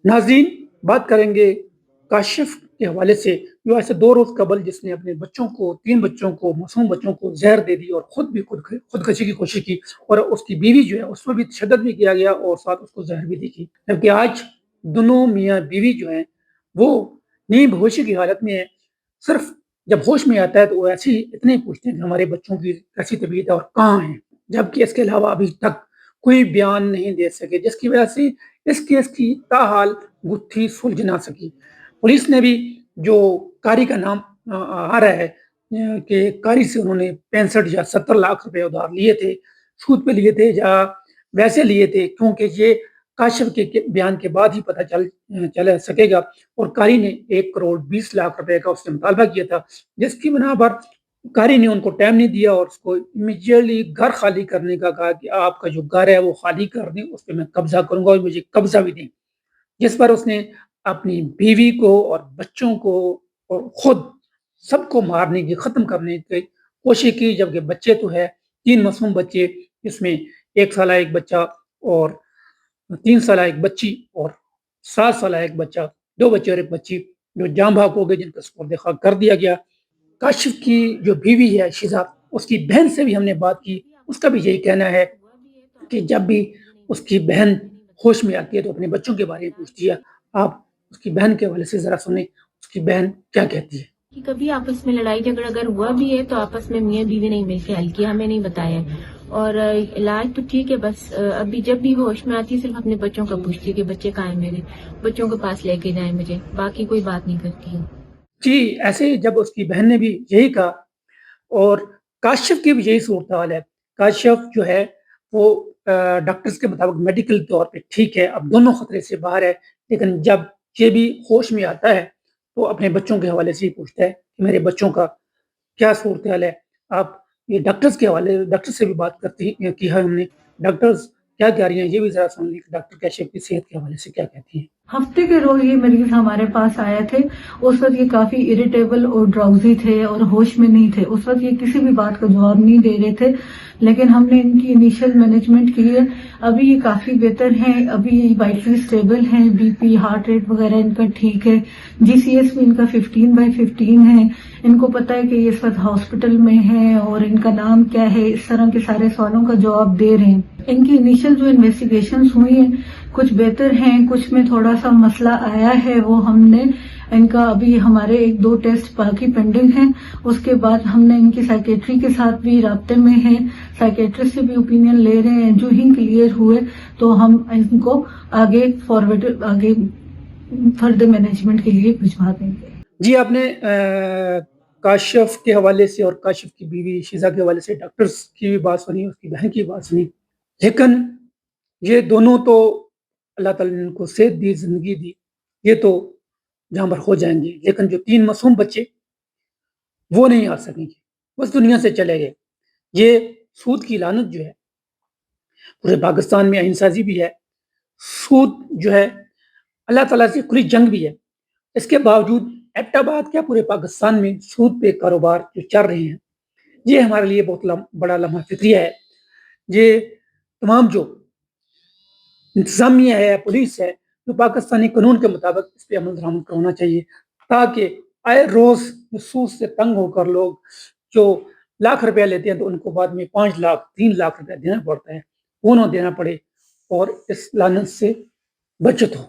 ناظرین، بات کریں گے کاشف کے حوالے سے، جو ایسے 2 روز قبل جس نے اپنے بچوں کو 3 بچوں کو معصوم بچوں کو زہر دے دی اور خود بھی خودکشی کی کوشش کی، اور اس کی بیوی جو ہے اس پر بھی تشدد بھی کیا گیا اور ساتھ اس کو زہر بھی دی گئی، جبکہ آج دونوں میاں بیوی جو ہیں وہ نیم بہوشی کی حالت میں ہیں۔ صرف جب ہوش میں آتا ہے تو وہ ایسے ہی اتنے پوچھتے ہیں کہ ہمارے بچوں کی کیسی طبیعت ہے اور کہاں ہیں، جبکہ اس کے علاوہ ابھی تک کوئی بیان نہیں دے سکے، جس کی وجہ سے اس کیس کی تاحال گتھی سلجھ نہ سکی۔ پولیس نے بھی جو قاری کا نام آ رہا ہے کہ قاری سے انہوں نے 65 یا 70 لاکھ روپے ادھار لیے تھے، سود پہ لیے تھے یا ویسے لیے تھے، کیونکہ یہ کاشف کے بیان کے بعد ہی پتہ چل سکے گا، اور قاری نے 1 کروڑ 20 لاکھ روپے کا اس سے مطالبہ کیا تھا، جس کی بنا پر قاری نے ان کو ٹائم نہیں دیا اور اس کو امیڈیٹلی گھر خالی کرنے کا کہا کہ آپ کا جو گھر ہے وہ خالی کر دیں، اس پہ میں قبضہ کروں گا اور مجھے قبضہ بھی دیں، جس پر اس نے اپنی بیوی کو اور بچوں کو اور خود سب کو مارنے کی ختم کرنے کی کوشش کی، جبکہ بچے تو ہے 3 معصوم بچے، اس میں 1 سالہ ایک بچہ اور 3 سالہ ایک بچی اور 7 سالہ ایک بچہ، 2 بچے اور ایک بچی جو جاں بحق ہو گئے، جن کا سپرد خاک کر دیا گیا۔ کاشف کی جو بیوی ہے شیزا، اس کی بہن سے بھی ہم نے بات کی، اس کا بھی یہی کہنا ہے کہ جب بھی اس کی بہن ہوش میں آتی ہے تو اپنے بچوں کے بارے میں پوچھتی ہے۔ آپ اس کی بہن کے حوالے سے ذرا سنیں اس کی بہن کیا کہتی ہے۔ کہ کبھی آپس میں لڑائی جھگڑا اگر ہوا بھی ہے تو آپس میں میاں بیوی نہیں مل کے حل کیا، ہمیں نہیں بتایا ہے، اور علاج تو ٹھیک ہے، بس ابھی جب بھی وہ ہوش میں آتی ہے صرف اپنے بچوں کا پوچھتی ہے کہ بچے کہاں ہیں میرے، بچوں کے پاس لے کے جائیں مجھے، باقی کوئی بات نہیں کرتی ہے۔ جی، ایسے ہی جب اس کی بہن نے بھی یہی کہا، اور کاشف کی بھی یہی صورتحال ہے۔ کاشف جو ہے وہ ڈاکٹرز کے مطابق میڈیکل طور پہ ٹھیک ہے، اب دونوں خطرے سے باہر ہے، لیکن جب یہ بھی ہوش میں آتا ہے تو اپنے بچوں کے حوالے سے ہی پوچھتا ہے کہ میرے بچوں کا کیا صورتحال ہے۔ آپ یہ ڈاکٹرز کے حوالے ڈاکٹر سے بھی بات کی ہے ہم نے، ڈاکٹرز کیا کہہ رہی ہیں یہ بھی ذرا سن لیں کہ ڈاکٹر کیشف کی صحت کے حوالے سے کیا کہتی ہیں۔ ہفتے کے روز یہ مریض ہمارے پاس آئے تھے، اس وقت یہ کافی اریٹیبل اور ڈراؤزی تھے اور ہوش میں نہیں تھے، اس وقت یہ کسی بھی بات کا جواب نہیں دے رہے تھے، لیکن ہم نے ان کی انیشل مینجمنٹ کی ہے، ابھی یہ کافی بہتر ہیں، ابھی یہ وائٹلی اسٹیبل ہیں، بی پی ہارٹ ریٹ وغیرہ ان کا ٹھیک ہے، جی سی ایس بھی ان کا 15/15 ہے، ان کو پتا ہے کہ یہ اس وقت ہاسپٹل میں ہیں اور ان کا نام کیا ہے، اس طرح کے سارے سوالوں کا جواب دے رہے ہیں۔ ان کی انیشل جو انویسٹیگیشنز ہوئی ہیں کچھ بہتر ہیں، کچھ میں تھوڑا سا مسئلہ آیا ہے، وہ ہم نے ان کا ابھی ہمارے 1-2 ٹیسٹ باقی پینڈنگ ہیں، اس کے بعد ہم نے ان کی سائکیٹری کے ساتھ بھی رابطے میں ہیں، سائکیٹرسٹ سے بھی اوپینین لے رہے ہیں، جو ہی کلیئر ہوئے تو ہم ان کو آگے فردر مینجمنٹ کے لیے بھجوا دیں گے۔ جی، آپ نے کاشف کے حوالے سے اور کاشف کی بیوی شیزا کے حوالے سے ڈاکٹرز کی بھی بات سنی، اس کی بہن کی بات سنی، لیکن یہ دونوں تو اللہ تعالیٰ نے ان کو صحت دی، زندگی دی، یہ تو جہاں پر ہو جائیں گے، لیکن جو 3 معصوم بچے وہ نہیں آ سکیں گے، اس دنیا سے چلے گئے۔ یہ سود کی لعنت جو ہے پورے پاکستان میں، اہنسازی بھی ہے، سود جو ہے اللہ تعالیٰ سے کھلی جنگ بھی ہے، اس کے باوجود ایبٹ آباد کیا پورے پاکستان میں سود پہ کاروبار جو چل رہے ہیں، یہ ہمارے لیے بہت بڑا لمحہ فکریہ ہے۔ یہ تمام جو انتظامیہ ہے، پولیس ہے، جو پاکستانی قانون کے مطابق اس پہ عمل درآمد ہونا چاہیے، تاکہ آئے روز سود سے تنگ ہو کر لوگ جو لاکھ روپیہ لیتے ہیں تو ان کو بعد میں 5 لاکھ 3 لاکھ روپیہ دینا پڑتا ہے، وہ نہ دینا پڑے اور اس لعنت سے بچت ہو۔